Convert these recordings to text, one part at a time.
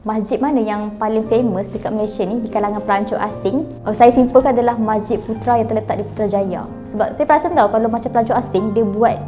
Masjid mana yang paling famous dekat Malaysia ni di kalangan pelancong asing? Saya simpulkan adalah Masjid Putra yang terletak di Putrajaya. Sebab saya perasan tahu kalau macam pelancong asing dia buat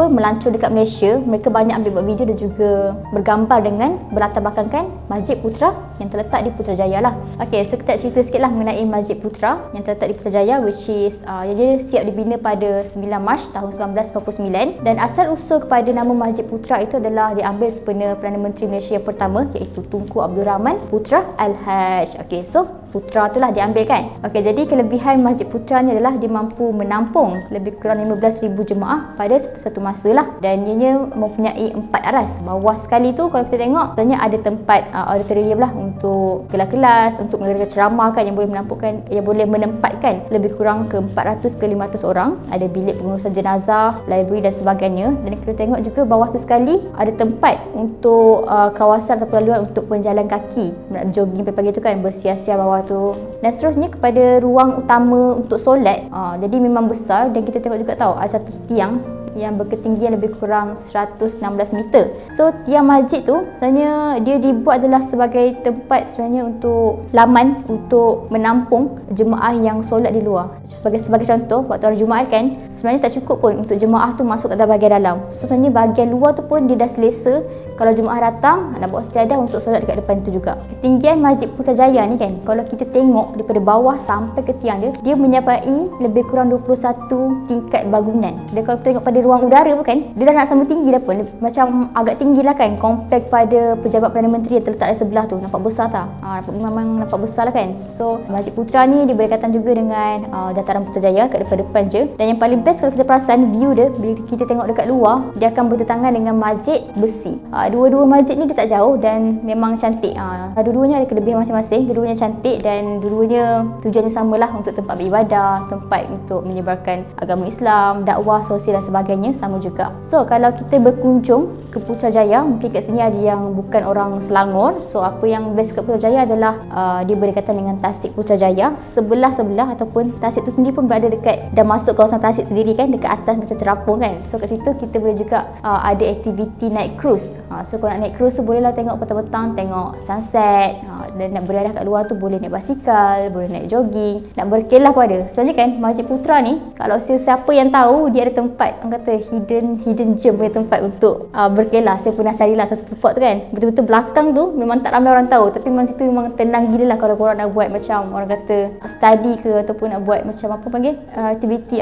melancong dekat Malaysia, mereka banyak ambil buat video dan juga bergambar dengan berlatar belakangkan Masjid Putra yang terletak di Putrajaya lah. Okey, so kita cerita sikitlah mengenai Masjid Putra yang terletak di Putrajaya, which is dia siap dibina pada 9 Mac tahun 1999, dan asal usul kepada nama Masjid Putra itu adalah diambil sempena Perdana Menteri Malaysia yang pertama, iaitu Tunku Abdul Rahman Putra Al-Haj. Okey, so Putra itulah diambil kan. Okey, jadi kelebihan Masjid Putra ni adalah dia mampu menampung lebih kurang 15,000 jemaah pada satu masa lah, dan ianya mempunyai 4 aras. Bawah sekali tu kalau kita tengok sebenarnya ada tempat auditorium lah untuk kelas-kelas, untuk mengadakan ceramah kan, yang boleh menempatkan lebih kurang ke 400 ke 500 orang. Ada bilik pengurusan jenazah, library dan sebagainya. Dan kita tengok juga bawah tu sekali ada tempat untuk kawasan atau laluan untuk penjalan kaki nak jogging pagi-pagi tu kan, bersiar-siar bawah tu. Dan seterusnya kepada ruang utama untuk solat, jadi memang besar, dan kita tengok juga tahu ada satu tiang yang berketinggian lebih kurang 116 meter. So tiang masjid tu sebenarnya dia dibuat adalah sebagai tempat sebenarnya untuk laman untuk menampung jemaah yang solat di luar. Sebagai contoh, waktu hari Jumaat kan, sebenarnya tak cukup pun untuk jemaah tu masuk ke dalam bahagian dalam. Sebenarnya bahagian luar tu pun dia dah selesa kalau jemaah datang nak bawa sejadah untuk solat dekat depan tu juga. Ketinggian Masjid Putrajaya ni kan, kalau kita tengok daripada bawah sampai ke tiang dia menyapai lebih kurang 21 tingkat bangunan. Dan kalau kita tengok pada ruang udara pun kan, dia dah nak sama tinggi dah pun, macam agak tinggi lah kan, compare pada pejabat Perdana Menteri yang terletak di sebelah tu. Nampak besar tak? Memang nampak besar lah kan. So Masjid Putra ni dia berdekatan juga dengan dataran Putrajaya kat depan je. Dan yang paling best kalau kita perasan view dia, bila kita tengok dekat luar, dia akan bertentangan dengan masjid besi. Dua-dua masjid ni dia tak jauh dan memang cantik. Dua-duanya ada kelebihan masing-masing, dua-duanya cantik dan dua-duanya tujuannya samalah, untuk tempat beribadah, tempat untuk menyebarkan agama Islam, dakwah sosial dan sebagainya sama juga. So kalau kita berkunjung ke Putrajaya, mungkin kat sini ada yang bukan orang Selangor. So apa yang best kat Putrajaya adalah dia berdekatan dengan Tasik Putrajaya, sebelah-sebelah, ataupun Tasik tu sendiri pun berada dekat, dah masuk kawasan Tasik sendiri kan, dekat atas macam terapung kan. So kat situ kita boleh juga ada aktiviti naik cruise. So kalau nak naik cruise tu bolehlah tengok petang-petang, tengok sunset. Dan nak beriadah kat luar tu boleh naik basikal, boleh naik jogging, nak berkelah pun ada. Sebenarnya kan Masjid Putra ni, kalau siapa yang tahu, dia ada tempat, orang kata hidden gem punya tempat untuk berkelah. Saya pernah carilah satu spot tu kan, betul-betul belakang tu memang tak ramai orang tahu, tapi memang situ memang tenang gila lah kalau korang nak buat macam orang kata study ke, ataupun nak buat macam apa panggil aktiviti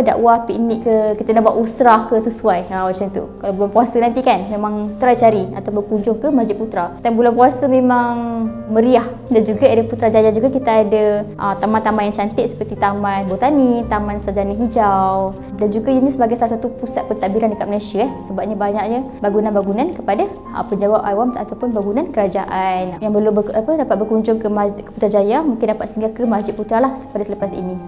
dakwah, piknik ke, kita nak buat usrah ke, sesuai macam tu. Kalau bulan puasa nanti kan, memang try cari atau berkunjung ke Masjid Putra. Dan bulan puasa memang meriah. Dan juga area Putrajaya juga kita ada taman-taman yang cantik seperti Taman Botani, Taman Sarjana Hijau, dan juga ini sebagai salah satu pusat pentadbiran dekat Malaysia sebabnya banyaknya bangunan-bangunan kepada pejabat awam ataupun bangunan kerajaan. Yang belum dapat berkunjung ke Putrajaya, mungkin dapat singgah ke Masjid Putra lah pada selepas ini.